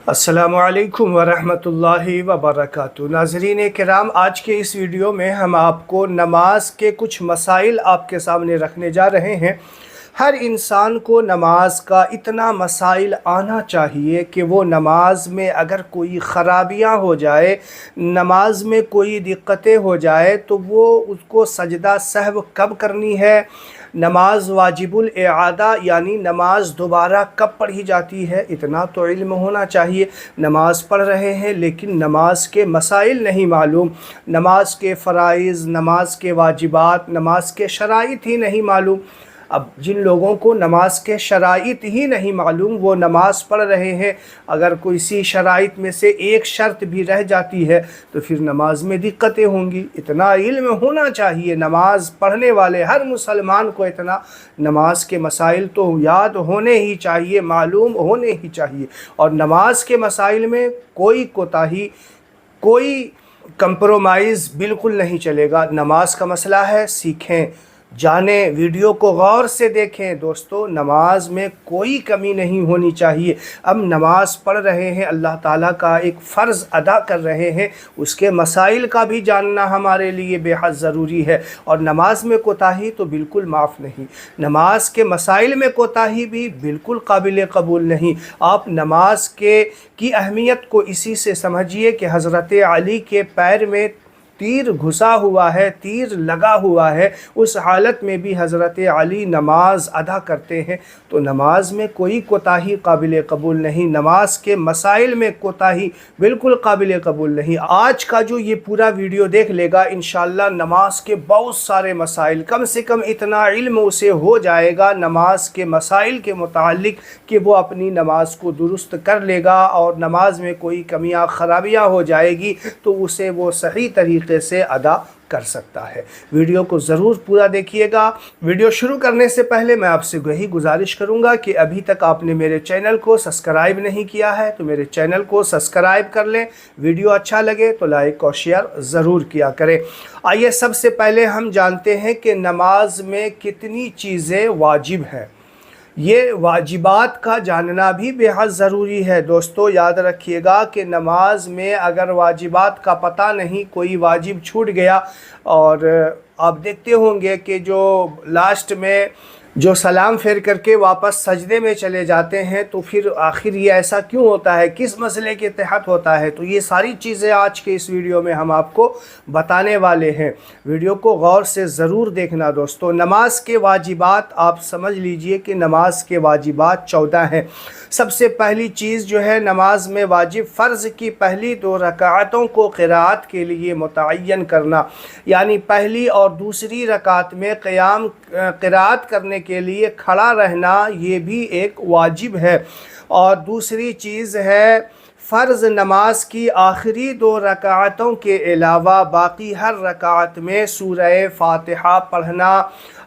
अस्सलामुअलैकुम वरहमतुल्लाहि वबरकातुहू। नाज़रीन किराम, आज के इस वीडियो में हम आपको नमाज के कुछ मसाइल आपके सामने रखने जा रहे हैं। हर इंसान को नमाज का इतना मसाइल आना चाहिए कि वो नमाज में अगर कोई ख़राबियाँ हो जाए, नमाज में कोई दिक्कतें हो जाए तो वो उसको सजदा सहव कब करनी है, नमाज वाजिबुल इआदा यानी नमाज दोबारा कब पढ़ी जाती है, इतना तो इल्म होना चाहिए। नमाज पढ़ रहे हैं लेकिन नमाज के मसाइल नहीं मालूम, नमाज के फ़राइज़, नमाज के वाजिबात, नमाज के शराइत ही नहीं मालूम। अब जिन लोगों को नमाज के शराइत ही नहीं मालूम वो नमाज पढ़ रहे हैं, अगर कोई सी शराइत में से एक शर्त भी rह जाती है तो फिर नमाज में दिक्कतें होंगी। इतना इल्म होना चाहिए, नमाज पढ़ने वाले हर मुसलमान को इतना नमाज के मसाइल तो याद होने ही चाहिए, मालूम होने ही चाहिए। और नमाज के मसाइल में कोई कोताही, कोई कंप्रोमाइज़ बिल्कुल नहीं चलेगा। नमाज का मसला है, सीखें, जानें, वीडियो को गौर से देखें। दोस्तों, नमाज में कोई कमी नहीं होनी चाहिए। अब नमाज पढ़ रहे हैं, अल्लाह ताला का एक फ़र्ज़ अदा कर रहे हैं, उसके मसाइल का भी जानना हमारे लिए बेहद ज़रूरी है। और नमाज में कोताही तो बिल्कुल माफ़ नहीं, नमाज के मसाइल में कोताही भी बिल्कुल काबिल कबूल नहीं। आप नमाज की अहमियत को इसी से समझिए कि हज़रत अली के पैर में तीर घुसा हुआ है, तीर लगा हुआ है, उस हालत में भी हज़रत अली नमाज अदा करते हैं। तो नमाज में कोई कोताही काबिल कबूल नहीं, नमाज के मसाइल में कोताही बिल्कुल काबिल कबूल नहीं। आज का जो ये पूरा वीडियो देख लेगा इंशाअल्लाह नमाज के बहुत सारे मसाइल, कम से कम इतना इल्म उसे हो जाएगा नमाज के मसाइल के मुतालिक कि वो अपनी नमाज को दुरुस्त कर लेगा, और नमाज में कोई कमियाँ ख़राबियाँ हो जाएगी तो उसे वो सही तरीके से अदा कर सकता है। वीडियो को ज़रूर पूरा देखिएगा। वीडियो शुरू करने से पहले मैं आपसे यही गुजारिश करूंगा कि अभी तक आपने मेरे चैनल को सब्सक्राइब नहीं किया है तो मेरे चैनल को सब्सक्राइब कर लें। वीडियो अच्छा लगे तो लाइक और शेयर ज़रूर किया करें। आइए सबसे पहले हम जानते हैं कि नमाज में कितनी चीज़ें वाजिब हैं। ये वाजिबात का जानना भी बेहद ज़रूरी है। दोस्तों, याद रखिएगा कि नमाज में अगर वाजिबात का पता नहीं, कोई वाजिब छूट गया, और आप देखते होंगे कि जो लास्ट में जो सलाम फेर करके वापस सजदे में चले जाते हैं तो फिर आखिर ये ऐसा क्यों होता है, किस मसले के तहत होता है, तो ये सारी चीज़ें आज के इस वीडियो में हम आपको बताने वाले हैं। वीडियो को गौर से ज़रूर देखना। दोस्तों, नमाज के वाजिबात आप समझ लीजिए कि नमाज के वाजिबात 14 हैं। सबसे पहली चीज़ जो है नमाज में वाजिब, फ़र्ज़ की पहली 2 रकातों को क़िराअत के लिए मुतय्यन करना, यानी पहली और दूसरी रकात में क़ियाम क़िराअत करने के लिए खड़ा रहना, ये भी एक वाजिब है। और दूसरी चीज़ है फ़र्ज़ नमाज की आखिरी 2 रकातों के अलावा बाकी हर रकात में सूरह फ़ातिहा पढ़ना।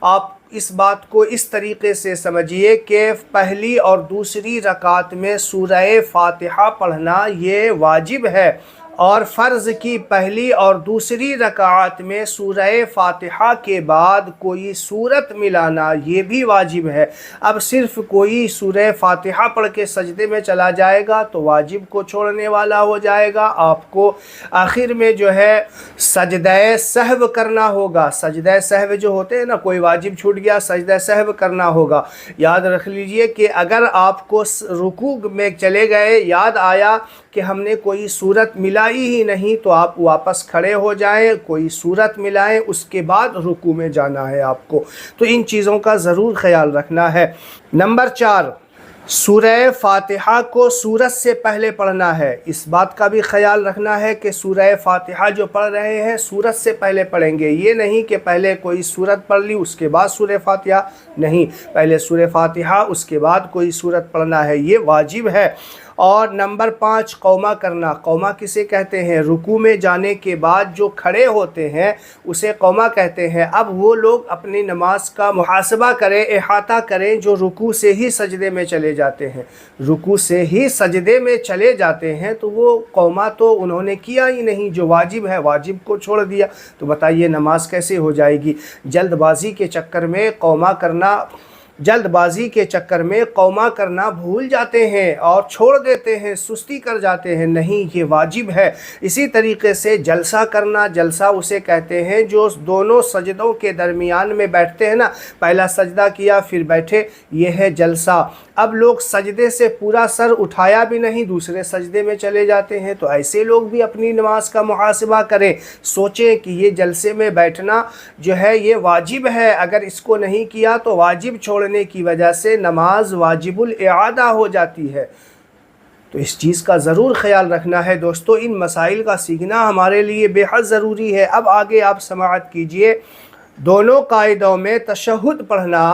आप इस बात को इस तरीक़े से समझिए कि पहली और दूसरी रकात में सूरह फ़ातिहा पढ़ना ये वाजिब है, और फ़र्ज़ की पहली और दूसरी रकात में सूरह फ़ातिहा के बाद कोई सूरत मिलाना ये भी वाजिब है। अब सिर्फ़ कोई सूरह फ़ातिहा पढ़ के सजदे में चला जाएगा तो वाजिब को छोड़ने वाला हो जाएगा। आपको आखिर में जो है सजदा सहव करना होगा। सजदा सहव जो होते हैं ना, कोई वाजिब छूट गया, सजदा सहव करना होगा। याद रख लीजिए कि अगर आपको रुकू में चले गए, याद आया कि हमने कोई सूरत मिलाई ही नहीं, तो आप वापस खड़े हो जाएं, कोई सूरत मिलाएं, उसके बाद रुकू में जाना है आपको। तो इन चीज़ों का ज़रूर ख्याल रखना है। नंबर 4, सूरह फ़ातिहा को सूरत से पहले पढ़ना है। इस बात का भी ख्याल रखना है कि सूरह फ़ातिहा जो पढ़ रहे हैं सूरत से पहले पढ़ेंगे। ये नहीं कि पहले कोई सूरत पढ़ ली उसके बाद सूरह फ़ातिहा, नहीं, पहले सूरह फ़ातिहा उसके बाद कोई सूरत पढ़ना है, ये वाजिब है। और नंबर 5, कौमा करना। कौमा किसे कहते हैं? रुकू में जाने के बाद जो खड़े होते हैं उसे कौमा कहते हैं। अब वो लोग अपनी नमाज का मुहासबा करें, इहाता करें, जो रुकू से ही सजदे में चले जाते हैं, रुकू से ही सजदे में चले जाते हैं, तो वो कौमा तो उन्होंने किया ही नहीं, जो वाजिब है वाजिब को छोड़ दिया। तो बताइए नमाज कैसे हो जाएगी? जल्दबाजी के चक्कर में कौमा करना جلد بازی کے چکر میں قوما کرنا بھول جاتے ہیں اور چھوڑ دیتے ہیں، سستی کر جاتے ہیں۔ نہیں، یہ واجب ہے۔ اسی طریقے سے جلسہ کرنا، جلسہ اسے کہتے ہیں جو دونوں سجدوں کے درمیان میں بیٹھتے ہیں نا، پہلا سجدہ کیا پھر بیٹھے، یہ ہے جلسہ۔ اب لوگ سجدے سے پورا سر اٹھایا بھی نہیں، دوسرے سجدے میں چلے جاتے ہیں، تو ایسے لوگ بھی اپنی نماز کا محاسبہ کریں، سوچیں کہ یہ جلسے میں بیٹھنا جو ہے یہ واجب ہے، اگر اس کو نہیں کیا تو واجب چھوڑنے کی وجہ سے نماز واجب الاعادہ ہو جاتی ہے۔ تو اس چیز کا ضرور خیال رکھنا ہے دوستو، ان مسائل کا سیکھنا ہمارے لیے بے حد ضروری ہے۔ اب آگے آپ سماعت کیجئے، دونوں قاعدوں میں تشہد پڑھنا،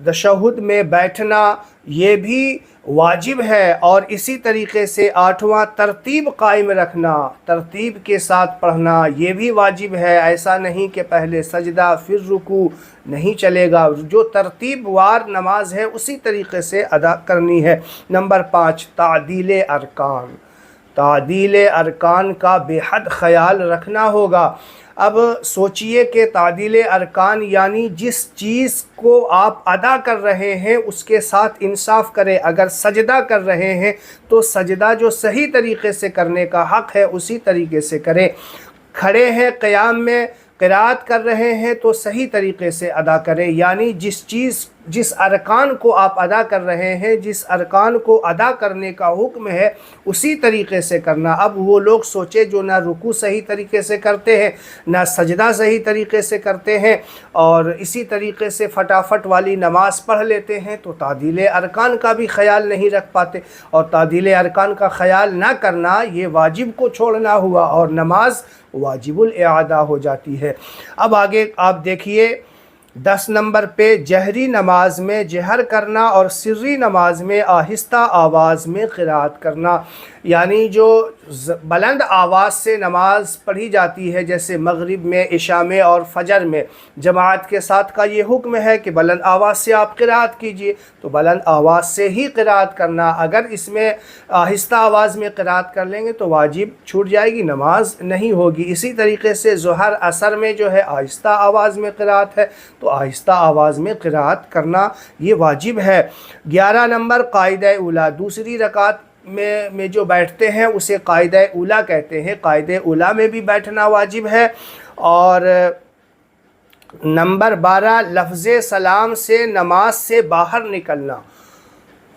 تشہد میں بیٹھنا یہ بھی واجب ہے، اور اسی طریقے سے 8واں ترتیب قائم رکھنا، ترتیب کے ساتھ پڑھنا یہ بھی واجب ہے۔ ایسا نہیں کہ پہلے سجدہ پھر رکوع، نہیں چلے گا، جو ترتیب وار نماز ہے اسی طریقے سے ادا کرنی ہے۔ نمبر 5، تعدیل ارکان، تعدیل ارکان کا بے حد خیال رکھنا ہوگا۔ اب سوچئے کہ تعدیل ارکان یعنی جس چیز کو آپ ادا کر رہے ہیں اس کے ساتھ انصاف کریں۔ اگر سجدہ کر رہے ہیں تو سجدہ جو صحیح طریقے سے کرنے کا حق ہے اسی طریقے سے کریں۔ کھڑے ہیں قیام میں قرات کر رہے ہیں تو صحیح طریقے سے ادا کریں، یعنی جس ارکان کو آپ ادا کر رہے ہیں، جس ارکان کو ادا کرنے کا حکم ہے اسی طریقے سے کرنا۔ اب وہ لوگ سوچے جو نہ رکوع صحیح طریقے سے کرتے ہیں، نہ سجدہ صحیح طریقے سے کرتے ہیں، اور اسی طریقے سے فٹافٹ والی نماز پڑھ لیتے ہیں، تو تعدیل ارکان کا بھی خیال نہیں رکھ پاتے، اور تعدیل ارکان کا خیال نہ کرنا یہ واجب کو چھوڑنا ہوا، اور نماز واجب الاعادہ ہو جاتی ہے۔ اب آگے آپ دیکھیے 10 نمبر پہ، جہری نماز میں جہر کرنا اور سری نماز میں آہستہ آواز میں قرات کرنا، یعنی جو بلند آواز سے نماز پڑھی جاتی ہے جیسے مغرب میں، عشاء میں اور فجر میں، جماعت کے ساتھ کا یہ حکم ہے کہ بلند آواز سے آپ قرات کیجئے، تو بلند آواز سے ہی قرات کرنا۔ اگر اس میں آہستہ آواز میں قرات کر لیں گے تو واجب چھوٹ جائے گی، نماز نہیں ہوگی۔ اسی طریقے سے ظہر عصر میں جو ہے آہستہ آواز میں قرات ہے تو آہستہ آواز میں قرات کرنا یہ واجب ہے۔ 11 نمبر، قاعدہ اولیٰ، دوسری رکعت میں جو بیٹھتے ہیں اسے قاعدہ اولیٰ کہتے ہیں، قاعدہ اولیٰ میں بھی بیٹھنا واجب ہے۔ اور نمبر 12، لفظ سلام سے نماز سے باہر نکلنا،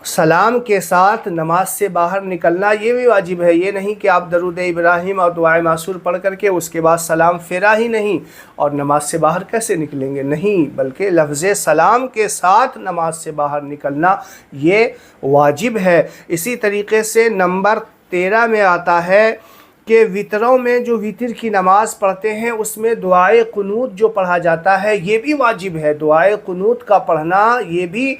سلام کے ساتھ نماز سے باہر نکلنا یہ بھی واجب ہے۔ یہ نہیں کہ آپ درود ابراہیم اور دعائے معصور پڑھ کر کے اس کے بعد سلام پھیرا ہی نہیں اور نماز سے باہر کیسے نکلیں گے، نہیں، بلکہ لفظ سلام کے ساتھ نماز سے باہر نکلنا یہ واجب ہے۔ اسی طریقے سے نمبر 13 میں آتا ہے کہ وطروں میں جو وطر کی نماز پڑھتے ہیں اس میں دعائے قنوت جو پڑھا جاتا ہے یہ بھی واجب ہے، دعائے قنوت کا پڑھنا یہ بھی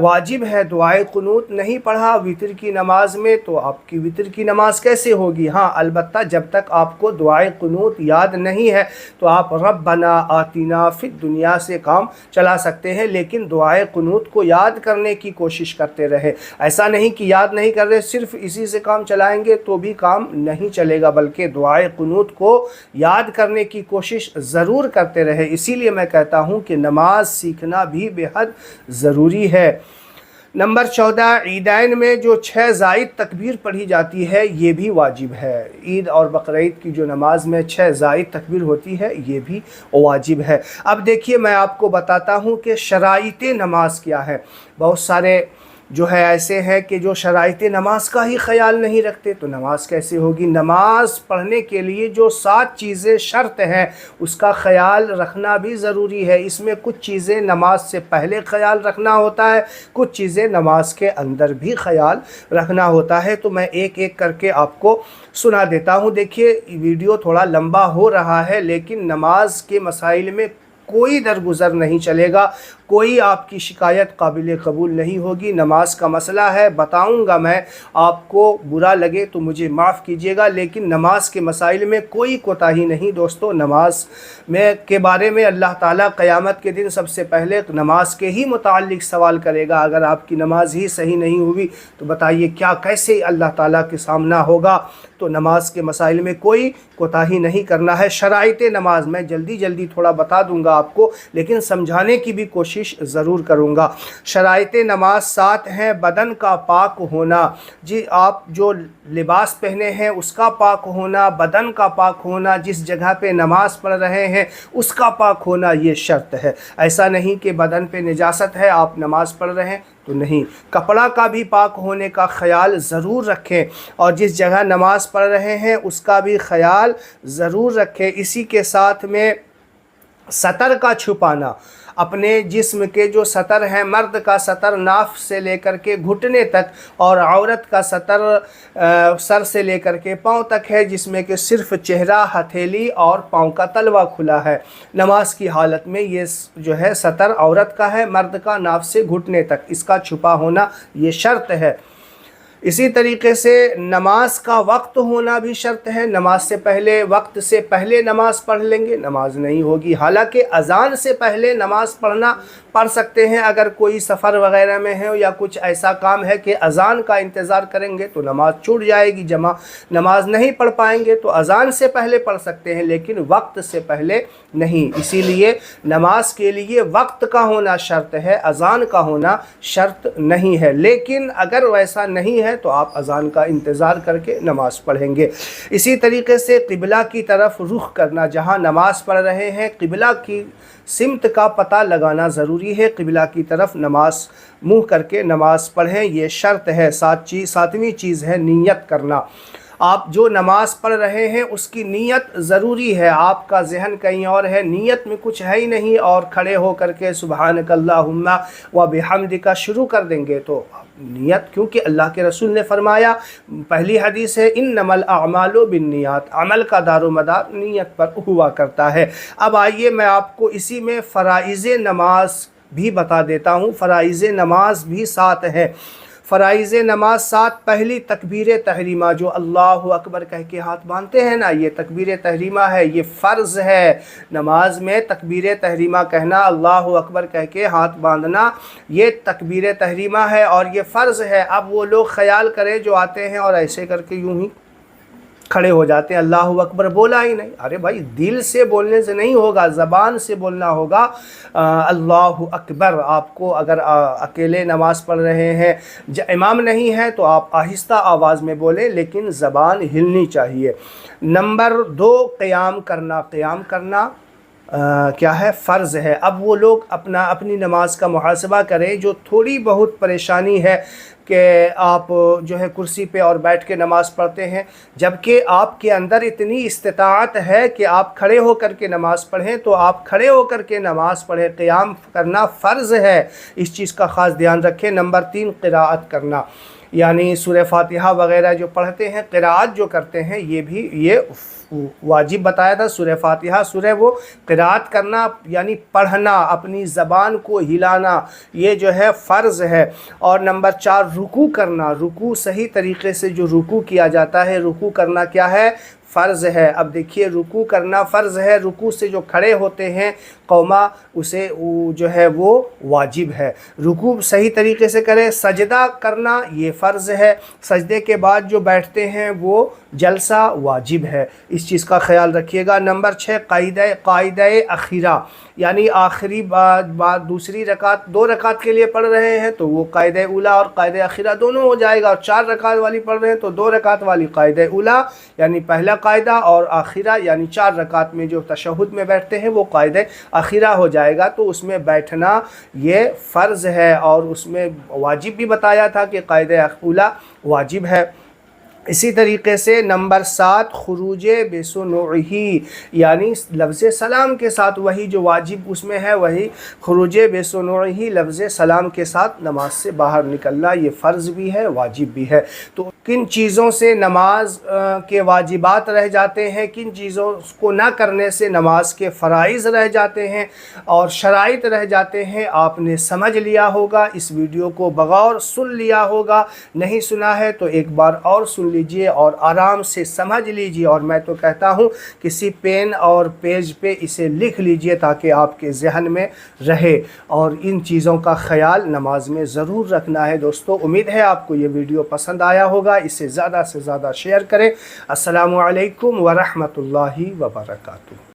واجب ہے۔ دعائے قنوت نہیں پڑھا وطر کی نماز میں تو آپ کی وطر کی نماز کیسے ہوگی؟ ہاں البتہ جب تک آپ کو دعائے قنوت یاد نہیں ہے تو آپ ربنا آتینا فی الدنیا سے کام چلا سکتے ہیں، لیکن دعائے قنوت کو یاد کرنے کی کوشش کرتے رہے۔ ایسا نہیں کہ یاد نہیں کر رہے صرف اسی سے کام چلائیں گے تو بھی کام نہیں چلے گا، بلکہ دعائے قنوت کو یاد کرنے کی کوشش ضرور کرتے رہے۔ اسی لیے میں کہتا ہوں کہ نماز سیکھنا بھی بے حد ضروری ہے۔ نمبر 14، عیدین میں جو 6 زائد تکبیر پڑھی جاتی ہے یہ بھی واجب ہے۔ عید اور بقرعید کی جو نماز میں 6 زائد تکبیر ہوتی ہے یہ بھی واجب ہے۔ اب دیکھیے میں آپ کو بتاتا ہوں کہ شرائط نماز کیا ہے۔ بہت سارے جو ہے ایسے ہیں کہ جو شرائط نماز کا ہی خیال نہیں رکھتے، تو نماز کیسے ہوگی؟ نماز پڑھنے کے لیے جو 7 چیزیں شرط ہیں اس کا خیال رکھنا بھی ضروری ہے۔ اس میں کچھ چیزیں نماز سے پہلے خیال رکھنا ہوتا ہے، کچھ چیزیں نماز کے اندر بھی خیال رکھنا ہوتا ہے، تو میں ایک ایک کر کے آپ کو سنا دیتا ہوں۔ دیکھیے ویڈیو تھوڑا لمبا ہو رہا ہے لیکن نماز کے مسائل میں کوئی درگزر نہیں چلے گا، کوئی آپ کی شکایت قابل قبول نہیں ہوگی۔ نماز کا مسئلہ ہے، بتاؤں گا میں، آپ کو برا لگے تو مجھے معاف کیجیے گا، لیکن نماز کے مسائل میں کوئی کوتاہی نہیں دوستو۔ نماز کے بارے میں اللہ تعالیٰ قیامت کے دن سب سے پہلے نماز کے ہی متعلق سوال کرے گا۔ اگر آپ کی نماز ہی صحیح نہیں ہوئی تو بتائیے کیسے اللہ تعالیٰ کے سامنا ہوگا؟ تو نماز کے مسائل میں کوئی کوتاہی نہیں کرنا ہے۔ شرائط نماز میں جلدی تھوڑا بتا دوں گا آپ کو، لیکن سمجھانے کی بھی کوشش कोशिश ज़रूर करूँगा। शराइत नमाज 7 हैं। बदन का पाक होना, जी आप जो लिबास पहने हैं उसका पाक होना, बदन का पाक होना, जिस जगह पे नमाज पढ़ रहे हैं उसका पाक होना, ये शर्त है। ऐसा नहीं कि बदन पे निजासत है आप नमाज पढ़ रहे हैं तो नहीं, कपड़ा का भी पाक होने का ख्याल ज़रूर रखें और जिस जगह नमाज पढ़ रहे हैं उसका भी ख्याल ज़रूर रखें। इसी के साथ में सतर का छुपाना, अपने जिस्म के जो सतर हैं, मर्द का सतर नाफ से लेकर के घुटने तक और औरत का सतर सर से लेकर के पाँव तक है, जिसमें कि सिर्फ चेहरा, हथेली और पाँव का तलवा खुला है। नमाज की हालत में ये जो है सतर औरत का है, मर्द का नाफ से घुटने तक, इसका छुपा होना ये शर्त है। इसी तरीके से नमाज का वक्त होना भी शर्त है। नमाज से पहले, वक्त से पहले नमाज पढ़ लेंगे नमाज नहीं होगी। हालांकि अज़ान से पहले नमाज पढ़ सकते हैं। अगर कोई सफ़र वगैरह में है या कुछ ऐसा काम है कि अज़ान का इंतज़ार करेंगे तो नमाज छूट जाएगी, जमा नमाज नहीं पढ़ पाएंगे तो अज़ान से पहले पढ़ सकते हैं, लेकिन वक्त से पहले नहीं। इसीलिए नमाज के लिए वक्त का होना शर्त है, अज़ान का होना शर्त नहीं है। लेकिन अगर वैसा नहीं है तो आप अज़ान का इंतज़ार करके नमाज पढ़ेंगे। इसी तरीके से क़िबला की तरफ रुख करना, जहाँ नमाज पढ़ रहे हैं क़िबला की सिमत का पता लगाना ज़रूरी है। क़िबला की तरफ नमाज मुँह करके नमाज पढ़ें, ये शर्त है। सातवीं चीज़ है नियत करना। आप जो नमाज पढ़ रहे हैं उसकी नीयत ज़रूरी है। आपका ज़हन कहीं और है, नीयत में कुछ है ही नहीं और खड़े हो करके सुबहानक अल्लाहुम्मा व बिहम्दिका शुरू कर देंगे तो नियत, क्योंकि अल्लाह के रसूल ने फरमाया, पहली हदीस है, इन्नमल अअमालु बिन्नियात, अमल का दारोमदार नीयत पर हुआ करता है। अब आइए मैं आपको इसी में फ़राइज़ नमाज भी बता देता हूँ। फ़राइज़ नमाज भी 7 है। फ़राइज़ नमाज 7, पहली तकबीर तहरीमा, जो अल्लाहु अकबर कह के हाथ बांधते हैं ना, ये तकबीर तहरीमा है, ये फ़र्ज़ है। नमाज में तकबीर तहरीमा कहना, अल्लाहु अकबर कह के हाथ बांधना, ये तकबीर तहरीमा है और ये फ़र्ज़ है। अब वो लोग ख़याल करें जो आते हैं और ऐसे करके यूं ही खड़े हो जाते हैं, अल्लाहु अकबर बोला ही नहीं। अरे भाई, दिल से बोलने से नहीं होगा, ज़बान से बोलना होगा अल्लाहु अकबर। आपको अगर अकेले नमाज़ पढ़ रहे हैं, इमाम नहीं है, तो आप आहिस्ता आवाज़ में बोलें, लेकिन ज़बान हिलनी चाहिए। नंबर 2, क़याम करना। क़याम करना क्या है? फ़र्ज़ है। अब वो लोग अपनी नमाज का मुहासबा करें जो थोड़ी बहुत परेशानी है कि आप जो है कुर्सी पे और बैठ के नमाज़ पढ़ते हैं, जबकि आपके अंदर इतनी इस्तिताअत है कि आप खड़े होकर के नमाज़ पढ़ें, तो आप खड़े होकर के नमाज़ पढ़ें। क़याम करना फ़र्ज़ है, इस चीज़ का ख़ास ध्यान रखें। नंबर 3, क़िराअत करना, यानी सूरह फातिहा वगैरह जो पढ़ते हैं, क़िराअत जो करते हैं, ये वाजिब बताया था। सूरह फातिहा सूरह वो क़िराअत करना यानी पढ़ना, अपनी ज़बान को हिलाना, ये जो है फ़र्ज़ है। और नंबर 4, रुकू करना। रुकू सही तरीक़े से जो रुकू किया जाता है, रुकू करना क्या है? फ़र्ज़ है। अब देखिए, रुकू करना फ़र्ज़ है, रुकू से जो खड़े होते हैं कौमा, उसे जो है वो वाजिब है। रुकू सही तरीके से करें। सजदा करना ये फ़र्ज़ है, सजदे के बाद जो बैठते हैं वो जलसा वाजिब है, इस चीज़ का ख्याल रखिएगा। नंबर 6, क़ाइदे अखीरा, यानी आखिरी बात दूसरी रकात, 2 रकात के लिए पढ़ रहे हैं तो वो क़ाइदे उला और क़ाइदे अखीरा दोनों हो जाएगा, और 4 रकात वाली पढ़ रहे हैं तो 2 रकात वाली क़ाइदे उला यानी पहला क़ायदा, और आखिरा यानी 4 रकात में जो तशहुद में बैठते हैं वो क़ाइदे अखीरा हो जाएगा। तो उसमें बैठना ये फ़र्ज़ है, और उसमें वाजिब भी बताया था कि क़ाइदे उला वाजिब है। इसी तरीके से नंबर 7, खुरूजे बेसुनूही, यानी लफ्ज़ सलाम के साथ, वही जो वाजिब उसमें है वही खुरूजे बेसुनूही, लफ्ज़ सलाम के साथ नमाज से बाहर निकलना, ये फ़र्ज़ भी है वाजिब भी है। तो किन चीज़ों से नमाज के वाजिबात रह जाते हैं, किन चीज़ों को ना करने से नमाज के फ़राइज़ रह जाते हैं और शराइत रह जाते हैं, आपने समझ लिया होगा। इस वीडियो को बगौर सुन लिया होगा, नहीं सुना है तो एक बार और सुन लीजिए और आराम से समझ लीजिए। और मैं तो कहता हूँ किसी पेन और पेज पे इसे लिख लीजिए ताकि आपके ज़हन में रहे, और इन चीज़ों का ख्याल नमाज में ज़रूर रखना है। दोस्तों, उम्मीद है आपको ये वीडियो पसंद आया होगा, इसे ज़्यादा से ज़्यादा शेयर करें। अस्सलामु अलैकुम व रहमतुल्लाहि व बरकातुहू।